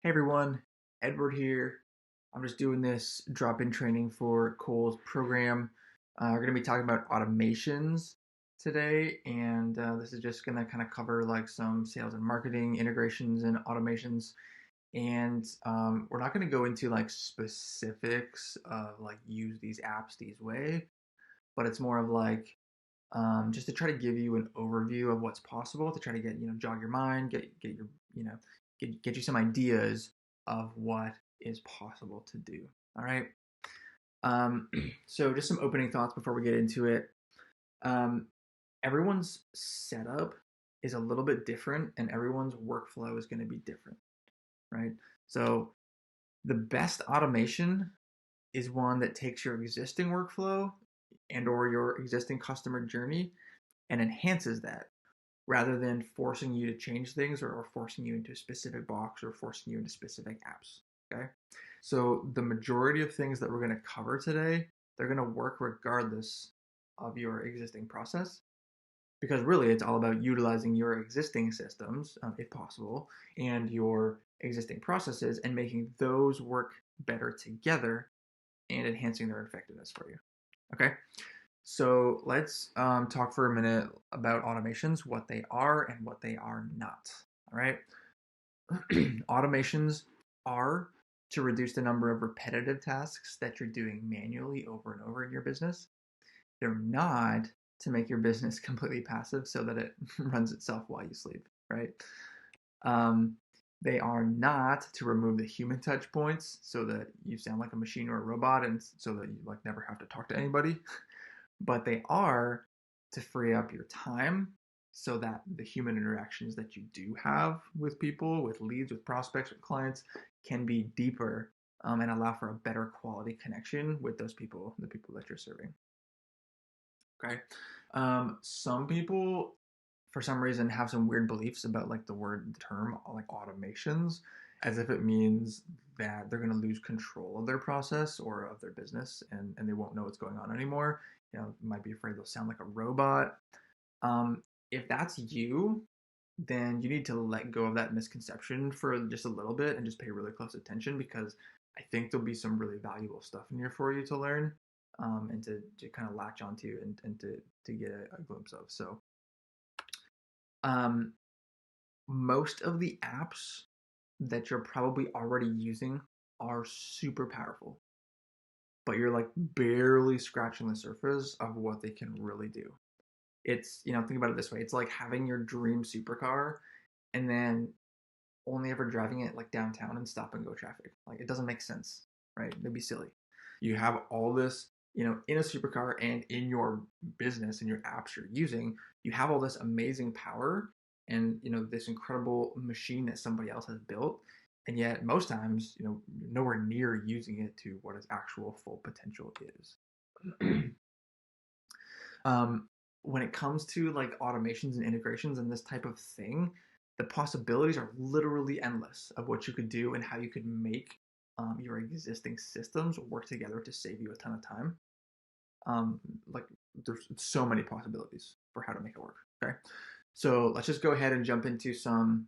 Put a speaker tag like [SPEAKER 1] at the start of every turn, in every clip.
[SPEAKER 1] Hey everyone, Edward here. I'm just doing this drop-in training for Cole's program. We're going to be talking about automations today, and this is just going to kind of cover like some sales and marketing integrations and automations. And we're not going to go into like specifics of like use these apps these way, but it's more of like just to try to give you an overview of what's possible, to try to get jog your mind, get your get you some ideas of what is possible to do. All right. Um, so just some opening thoughts before we get into it. Um, Everyone's setup is a little bit different, and everyone's workflow is going to be different, right? So the best automation is one that takes your existing workflow and or your existing customer journey and enhances that rather than forcing you to change things or forcing you into a specific box or forcing you into specific apps. Okay. So the majority of things that we're going to cover today, they're going to work regardless of your existing process because really it's all about utilizing your existing systems, if possible, and your existing processes and making those work better together and enhancing their effectiveness for you. Okay. So let's talk for a minute about automations, what they are and what they are not. All right. Automations are to reduce the number of repetitive tasks that you're doing manually over and over in your business. They're not to make your business completely passive so that it runs itself while you sleep, right? Um, they are not to remove the human touch points so that you sound like a machine or a robot and so that you like never have to talk to anybody, but they are to free up your time so that the human interactions that you do have with people, with leads, with prospects, with clients, can be deeper and allow for a better quality connection with those people, the people that you're serving. Okay. Some people, for some reason, have some weird beliefs about like the term like automations, as if it means that they're going to lose control of their process or of their business and they won't know what's going on anymore. Might be afraid they'll sound like a robot. If that's you, then you need to let go of that misconception for just a little bit and just pay really close attention because I think there'll be some really valuable stuff in here for you to learn and to kind of latch onto and to get a glimpse of. So, um, most of the apps that you're probably already using are super powerful, but you're like barely scratching the surface of what they can really do. Think about it this way, it's like having your dream supercar and then only ever driving it like downtown and stop and go traffic. Like it doesn't make sense, right? It'd be silly. You have all this, in a supercar and in your business and your apps you're using, you have all this amazing power and this incredible machine that somebody else has built. And yet most times, nowhere near using it to what its actual full potential is. um, when it comes to like automations and integrations and this type of thing, the possibilities are literally endless of what you could do and how you could make your existing systems work together to save you a ton of time. Um, like there's so many possibilities for how to make it work. Okay, so let's just go ahead and jump into some.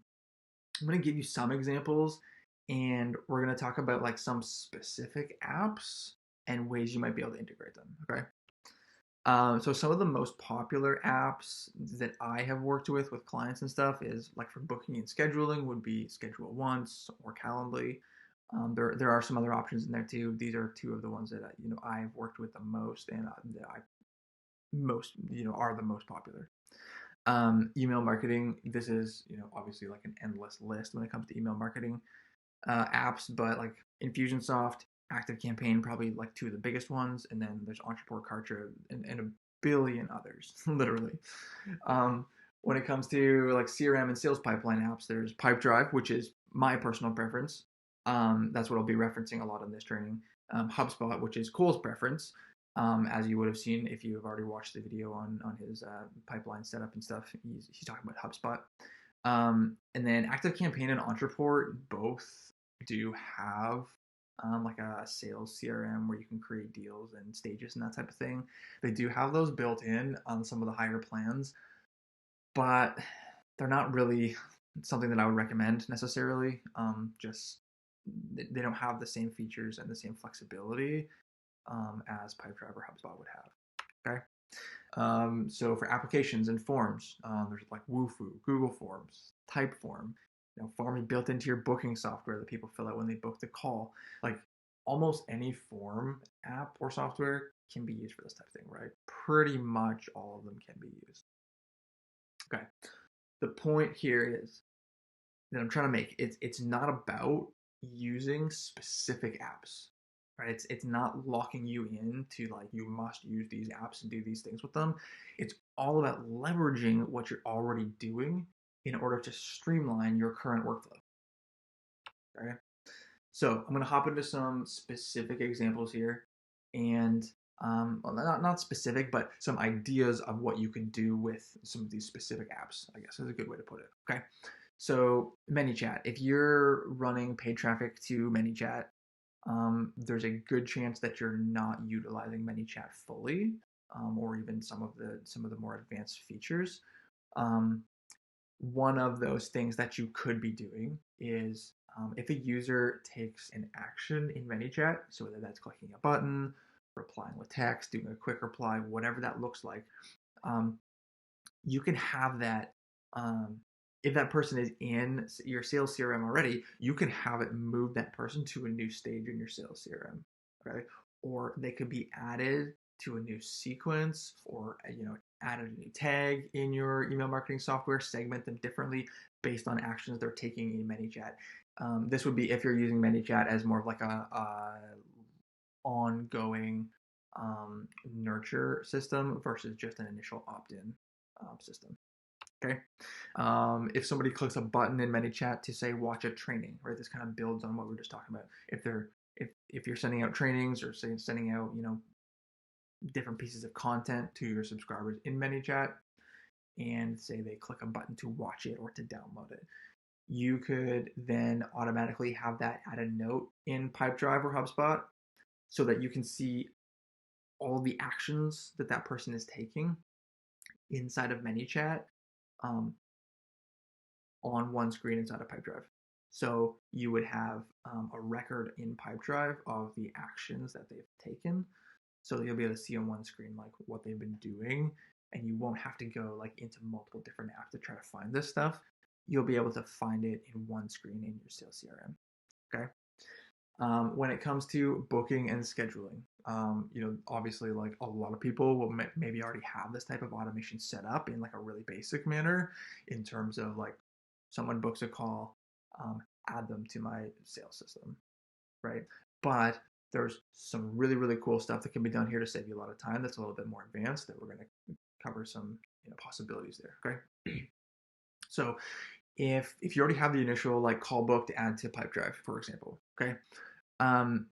[SPEAKER 1] I'm going to give you some examples, and we're going to talk about like some specific apps and ways you might be able to integrate them. Okay. So some of the most popular apps that I have worked with clients and stuff is like for booking and scheduling would be Schedule Once or Calendly. There are some other options in there too. These are two of the ones that I've worked with the most and that I most are the most popular. Email marketing. This is obviously like an endless list when it comes to email marketing apps, but like Infusionsoft, Active Campaign, probably like two of the biggest ones, and then there's Entrepreneur Kartra and a billion others, literally. Um, when it comes to like CRM and sales pipeline apps, there's Pipedrive, which is my personal preference. That's what I'll be referencing a lot in this training. HubSpot, which is Cole's preference, as you would have seen if you have already watched the video on his pipeline setup and stuff. He's talking about HubSpot. And then Active Campaign and Entreport both do have like a sales CRM where you can create deals and stages and that type of thing. They do have those built in on some of the higher plans, but they're not really something that I would recommend necessarily. Just they don't have the same features and the same flexibility as Pipedrive or HubSpot would have. Okay. So for applications and forms, there's like Wufoo, Google Forms, Typeform. Forms built into your booking software that people fill out when they book the call. Like almost any form app or software can be used for this type of thing, right? Pretty much all of them can be used. Okay. The point here is that I'm trying to make it's not about using specific apps, right? It's not locking you in to like you must use these apps and do these things with them. It's all about leveraging what you're already doing in order to streamline your current workflow. Okay, so I'm going to hop into some specific examples here, and well, not specific, but some ideas of what you can do with some of these specific apps, I guess is a good way to put it. Okay. So ManyChat, if you're running paid traffic to ManyChat, there's a good chance that you're not utilizing ManyChat fully, or even some of the more advanced features. Um, One of those things that you could be doing is if a user takes an action in ManyChat, so whether that's clicking a button, replying with text, doing a quick reply, whatever that looks like, um, you can have that. If that person is in your sales CRM already, you can have it move that person to a new stage in your sales CRM, okay? Or they could be added to a new sequence, or added a new tag in your email marketing software, segment them differently based on actions they're taking in ManyChat. This would be if you're using ManyChat as more of like a ongoing nurture system versus just an initial opt-in system. Okay. If somebody clicks a button in ManyChat to say watch a training, right? This kind of builds on what we were just talking about. If you're sending out trainings or sending out different pieces of content to your subscribers in ManyChat, and say they click a button to watch it or to download it, you could then automatically have that add a note in Pipedrive or HubSpot so that you can see all the actions that that person is taking inside of ManyChat um, on one screen inside of Pipedrive. So you would have a record in Pipedrive of the actions that they've taken. So you'll be able to see on one screen like what they've been doing, and you won't have to go like into multiple different apps to try to find this stuff. You'll be able to find it in one screen in your sales CRM. Okay. When it comes to booking and scheduling, obviously, like a lot of people will maybe already have this type of automation set up in like a really basic manner, in terms of like someone books a call, add them to my sales system, right? But there's some really really cool stuff that can be done here to save you a lot of time. That's a little bit more advanced. That we're going to cover some possibilities there. Okay, so if you already have the initial like call book to add to Pipedrive, for example, okay. Um,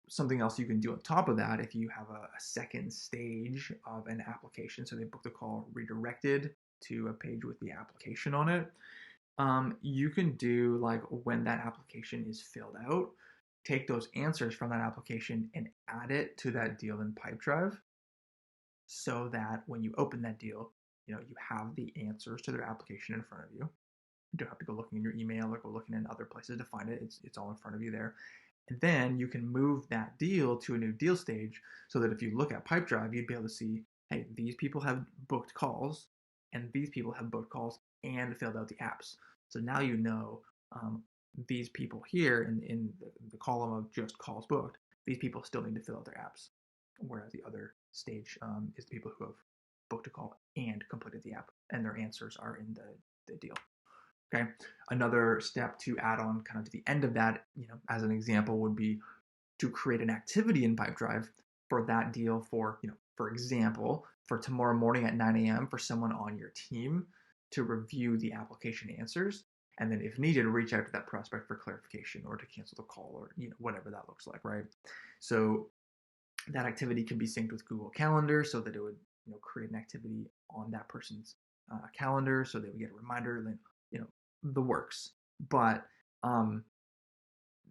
[SPEAKER 1] Something else you can do on top of that, if you have a second stage of an application, so they book the call redirected to a page with the application on it, you can do like when that application is filled out, take those answers from that application and add it to that deal in Pipedrive, so that when you open that deal, you have the answers to their application in front of you. You don't have to go looking in your email or go looking in other places to find it. It's all in front of you there. And then you can move that deal to a new deal stage, so that if you look at Pipedrive, you'd be able to see, hey, these people have booked calls, and these people have booked calls and filled out the apps. So now these people here in the column of just calls booked, these people still need to fill out their apps. Whereas the other stage is the people who have booked a call and completed the app, and their answers are in the deal. Okay. Another step to add on kind of to the end of that, as an example, would be to create an activity in Pipedrive for that deal for example, for tomorrow morning at 9 a.m. for someone on your team to review the application answers. And then if needed, reach out to that prospect for clarification or to cancel the call, or, whatever that looks like, right? So that activity can be synced with Google Calendar, so that it would, create an activity on that person's calendar, so they would get a reminder, then, the works. But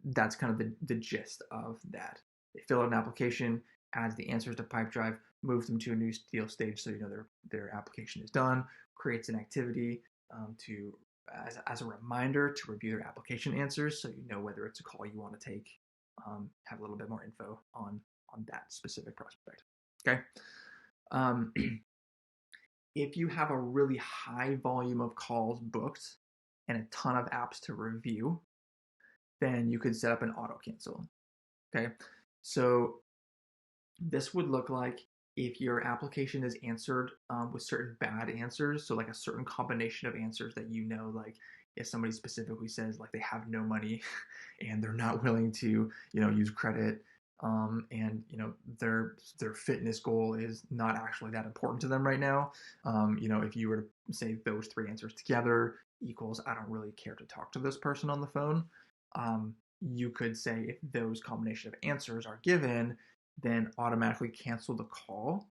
[SPEAKER 1] that's kind of the gist of that. They fill out an application, adds the answers to Pipedrive, moves them to a new deal stage, so their application is done, creates an activity to as a reminder to review their application answers, so you know whether it's a call you want to take. Have a little bit more info on that specific prospect. Okay. Um, if you have a really high volume of calls booked and a ton of apps to review, then you could set up an auto cancel. Okay. So this would look like if your application is answered with certain bad answers, so like a certain combination of answers that you know, like if somebody specifically says like they have no money and they're not willing to, use credit, and their fitness goal is not actually that important to them right now. If you were to say those three answers together equals I don't really care to talk to this person on the phone. You could say if those combination of answers are given, then automatically cancel the call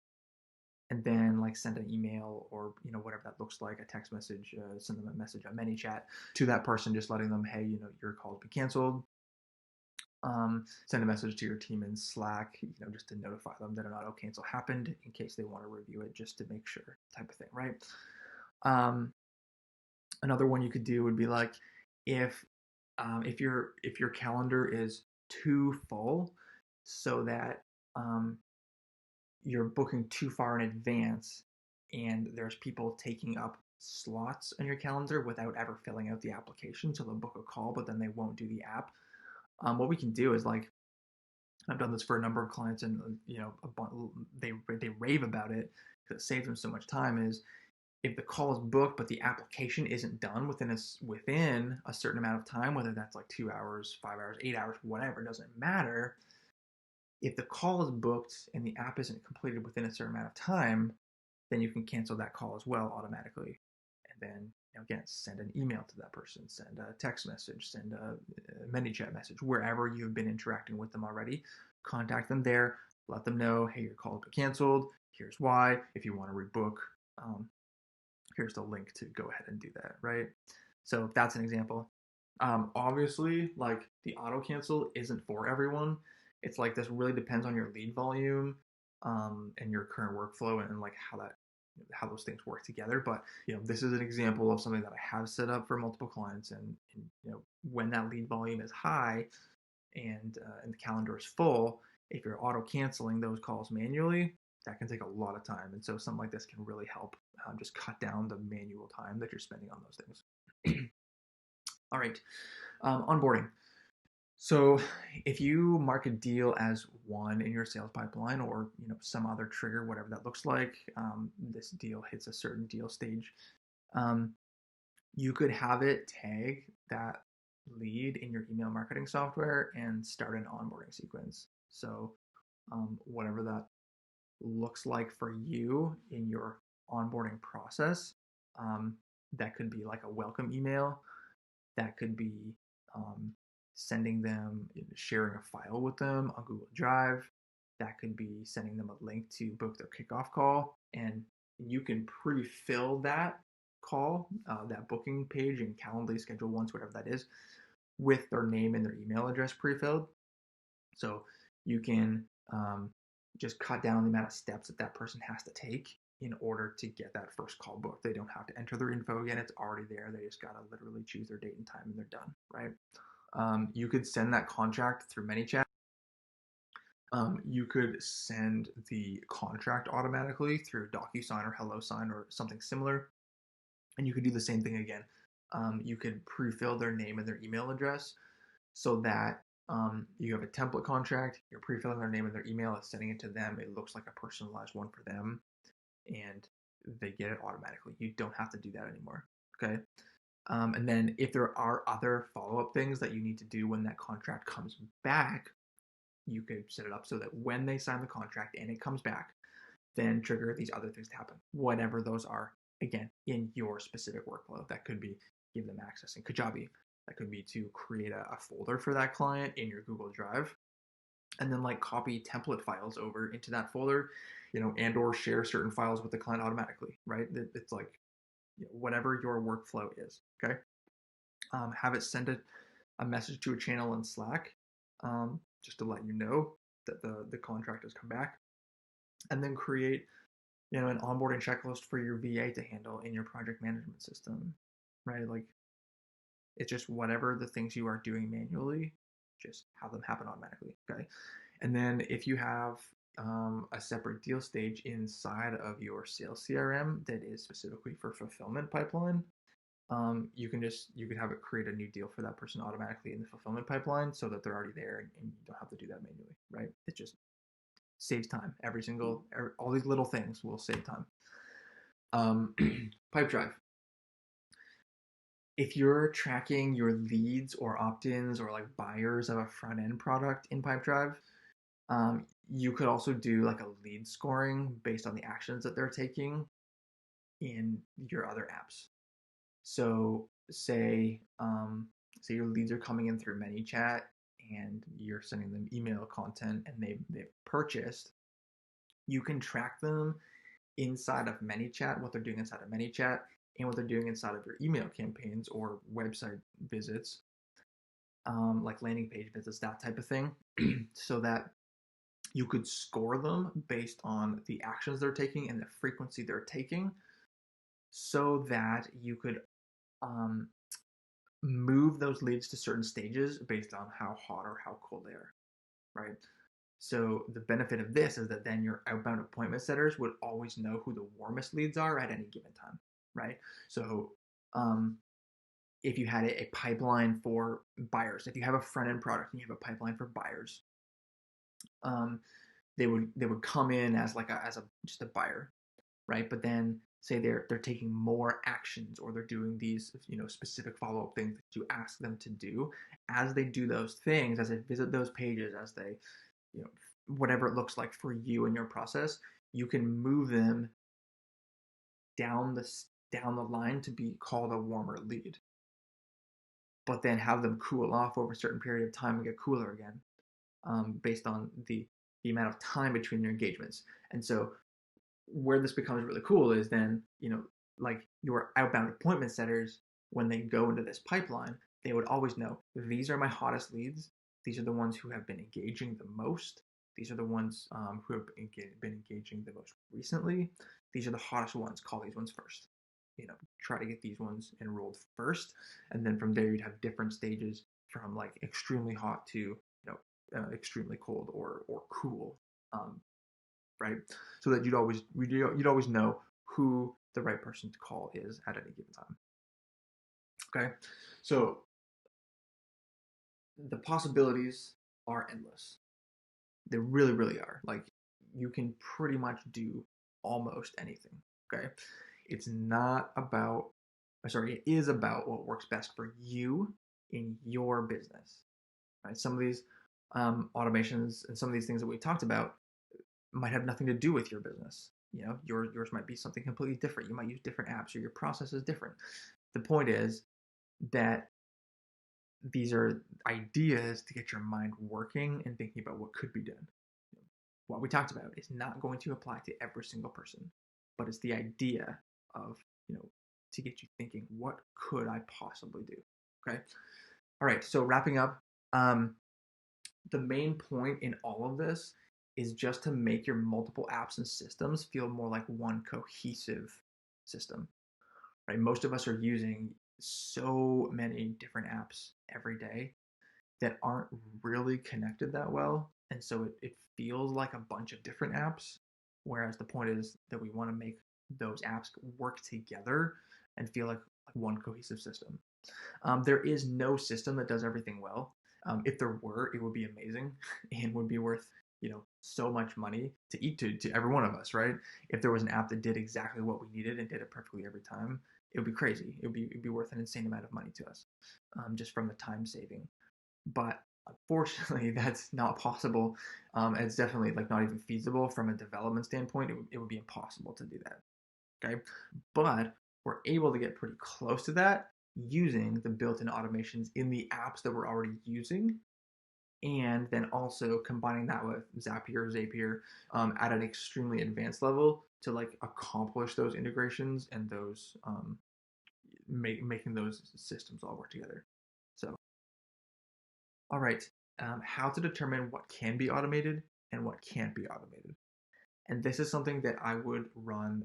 [SPEAKER 1] and then like send an email or whatever that looks like, a text message, send them a message on ManyChat to that person, just letting them, hey, your call's been canceled. Send a message to your team in Slack, just to notify them that an auto cancel happened in case they want to review it, just to make sure, type of thing, right? Another one you could do would be like if your calendar is too full, so that you're booking too far in advance and there's people taking up slots on your calendar without ever filling out the application, so they'll book a call but then they won't do the app. What we can do is, like, I've done this for a number of clients, and they rave about it because it saves them so much time. Is if the call is booked but the application isn't done within a certain amount of time, whether that's like 2 hours, 5 hours, 8 hours, whatever, it doesn't matter. If the call is booked and the app isn't completed within a certain amount of time, then you can cancel that call as well automatically. And then, again, send an email to that person, send a text message, send a ManyChat message, wherever you've been interacting with them already. Contact them there, let them know, hey, your call has been canceled. Here's why. If you want to rebook, here's the link to go ahead and do that, right? So that's an example. Obviously, like, the auto cancel isn't for everyone. It's like this really depends on your lead volume, and your current workflow, and like how those things work together. But this is an example of something that I have set up for multiple clients, and when that lead volume is high and the calendar is full, if you're auto canceling those calls manually, that can take a lot of time. And so something like this can really help, just cut down the manual time that you're spending on those things. All right, onboarding. So if you mark a deal as one in your sales pipeline, or some other trigger, whatever that looks like, this deal hits a certain deal stage, you could have it tag that lead in your email marketing software and start an onboarding sequence. So whatever that looks like for you in your onboarding process, that could be like a welcome email, that could be sending them, sharing a file with them on Google Drive, that could be sending them a link to book their kickoff call, and you can pre-fill that call, that booking page in Calendly, Schedule Once, whatever that is, with their name and their email address pre-filled. So you can just cut down the amount of steps that person has to take in order to get that first call booked. They don't have to enter their info again. It's already there. They just got to literally choose their date and time, and they're done, right? You could send that contract through ManyChat. You could send the contract automatically through DocuSign or HelloSign or something similar. And you could do the same thing again. You could pre-fill their name and their email address, so that you have a template contract, you're pre-filling their name and their email, it's sending it to them, it looks like a personalized one for them, and they get it automatically. You don't have to do that anymore, okay? And then if there are other follow-up things that you need to do when that contract comes back, you could set it up so that when they sign the contract and it comes back, then trigger these other things to happen, whatever those are, again, in your specific workflow. That could be give them access in Kajabi. That could be to create a folder for that client in your Google Drive, and then like copy template files over into that folder, and or share certain files with the client automatically, right? It's like, whatever your workflow is, okay? Have it send a message to a channel in Slack, just to let you know that the contract has come back, and then create an onboarding checklist for your VA to handle in your project management system, right? Like, It's just whatever the things you are doing manually, just have them happen automatically. Okay. And then if you have a separate deal stage inside of your sales CRM that is specifically for fulfillment pipeline, you can have it create a new deal for that person automatically in the fulfillment pipeline so that they're already there and you don't have to do that manually, right? It just saves time. All these little things will save time. Pipedrive. If you're tracking your leads or opt-ins or like buyers of a front end product in Pipedrive, you could also do like a lead scoring based on the actions that they're taking in your other apps. So say your leads are coming in through ManyChat and you're sending them email content and they've purchased, you can track them inside of ManyChat, what they're doing inside of ManyChat, and what they're doing inside of your email campaigns or website visits, like landing page visits, that type of thing, so that you could score them based on the actions they're taking and the frequency they're taking, so that you could move those leads to certain stages based on how hot or how cold they are, right? So the benefit of this is that then your outbound appointment setters would always know who the warmest leads are at any given time, right? So if you had a pipeline for buyers, if you have a front end product and you have a pipeline for buyers, they would come in as just a buyer, right? But then say they're taking more actions or they're doing these specific follow-up things that you ask them to do. As they do those things, as they visit those pages, as they whatever it looks like for you and your process, you can move them down the line to be called a warmer lead, but then have them cool off over a certain period of time and get cooler again, based on the amount of time between your engagements. And so where this becomes really cool is then, like your outbound appointment setters, when they go into this pipeline, they would always know these are my hottest leads. These are the ones who have been engaging the most. These are the ones who have been engaging the most recently. These are the hottest ones. Call these ones first. Try to get these ones enrolled first, and then from there you'd have different stages from like extremely hot to extremely cold or cool, right? So that you'd always know who the right person to call is at any given time. Okay, so the possibilities are endless. They really, really are. Like, you can pretty much do almost anything. Okay, it's not about, sorry, it is about what works best for you in your business. Right? Some of these automations and some of these things that we talked about might have nothing to do with your business. Yours might be something completely different. You might use different apps or your process is different. The point is that these are ideas to get your mind working and thinking about what could be done. What we talked about is not going to apply to every single person, but it's the idea of, to get you thinking, what could I possibly do? Okay. All right. So wrapping up, the main point in all of this is just to make your multiple apps and systems feel more like one cohesive system, right? Most of us are using so many different apps every day that aren't really connected that well. And so it feels like a bunch of different apps, whereas the point is that we want to make those apps work together and feel like one cohesive system. There is no system that does everything well. If there were, it would be amazing and would be worth so much money to eat to every one of us, right? If there was an app that did exactly what we needed and did it perfectly every time, it would be crazy. It'd be worth an insane amount of money to us, just from the time saving. But unfortunately, that's not possible. It's definitely not even feasible from a development standpoint. It would be impossible to do that. Okay, but we're able to get pretty close to that using the built-in automations in the apps that we're already using, and then also combining that with Zapier at an extremely advanced level to accomplish those integrations and those making those systems all work together. So, all right, how to determine what can be automated and what can't be automated. And this is something that I would run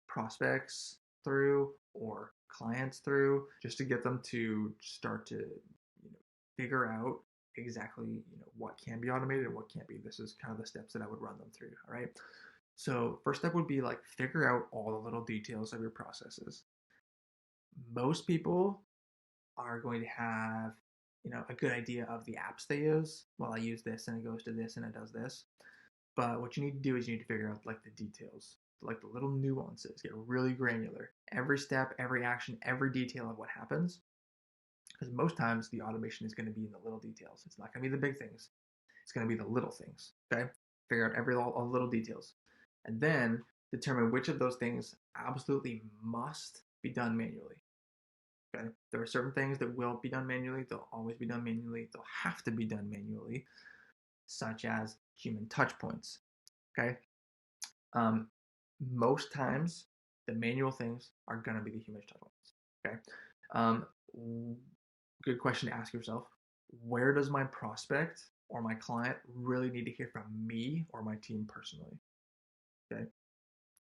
[SPEAKER 1] prospects through or clients through, just to get them to start to, figure out exactly, what can be automated and what can't be. This is kind of the steps that I would run them through. All right. So first step would be like figure out all the little details of your processes. Most people are going to have, a good idea of the apps they use. Well, I use this and it goes to this and it does this. But what you need to do is you need to figure out like the details, like the little nuances, get really granular. Every step, every action, every detail of what happens. Because most times the automation is going to be in the little details. It's not going to be the big things. It's going to be the little things. Okay? Figure out all the little details. And then determine which of those things absolutely must be done manually. Okay? There are certain things that will be done manually. They'll always be done manually. They'll have to be done manually, such as human touch points. Okay? Um, most times, the manual things are going to be the human touch points. Okay? Um, good question to ask yourself. Where does my prospect or my client really need to hear from me or my team personally? Okay.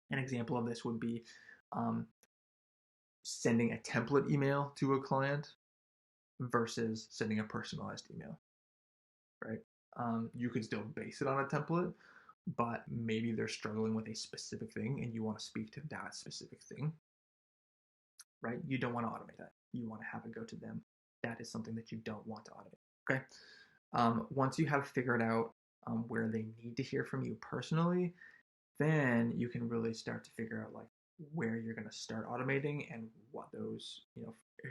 [SPEAKER 1] An example of this would be um, sending a template email to a client versus sending a personalized email, right? You could still base it on a template, but maybe they're struggling with a specific thing and you want to speak to that specific thing, right? You don't want to automate that. You want to have it go to them. That is something that you don't want to automate, okay? Once you have figured out where they need to hear from you personally, then you can really start to figure out like where you're going to start automating and what those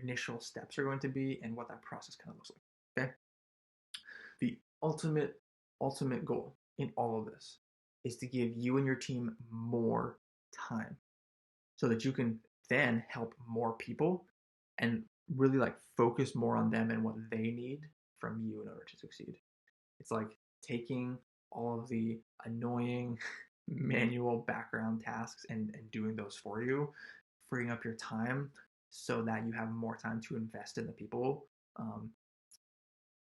[SPEAKER 1] initial steps are going to be and what that process kind of looks like. Okay. The ultimate goal in all of this is to give you and your team more time so that you can then help more people and really like focus more on them and what they need from you in order to succeed. It's like taking all of the annoying manual background tasks and doing those for you, freeing up your time so that you have more time to invest in the people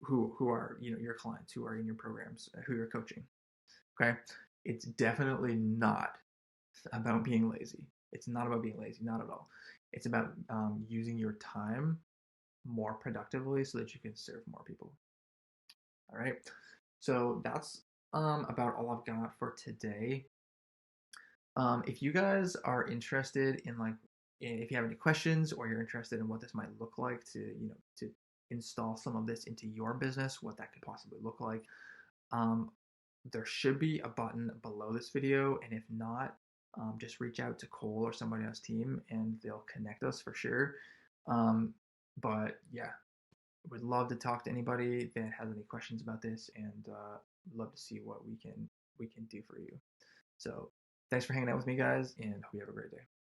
[SPEAKER 1] who are your clients, who are in your programs, who you're coaching. Okay, it's definitely not about being lazy. It's not about being lazy, not at all. It's about using your time more productively so that you can serve more people. All right. So that's about all I've got for today. If you guys are interested in like, if you have any questions or you're interested in what this might look like to, to install some of this into your business, what that could possibly look like, there should be a button below this video. And if not, just reach out to Cole or somebody on his team and they'll connect us for sure. But yeah, would love to talk to anybody that has any questions about this and love to see what we can do for you. So thanks for hanging out with me, guys, and hope you have a great day.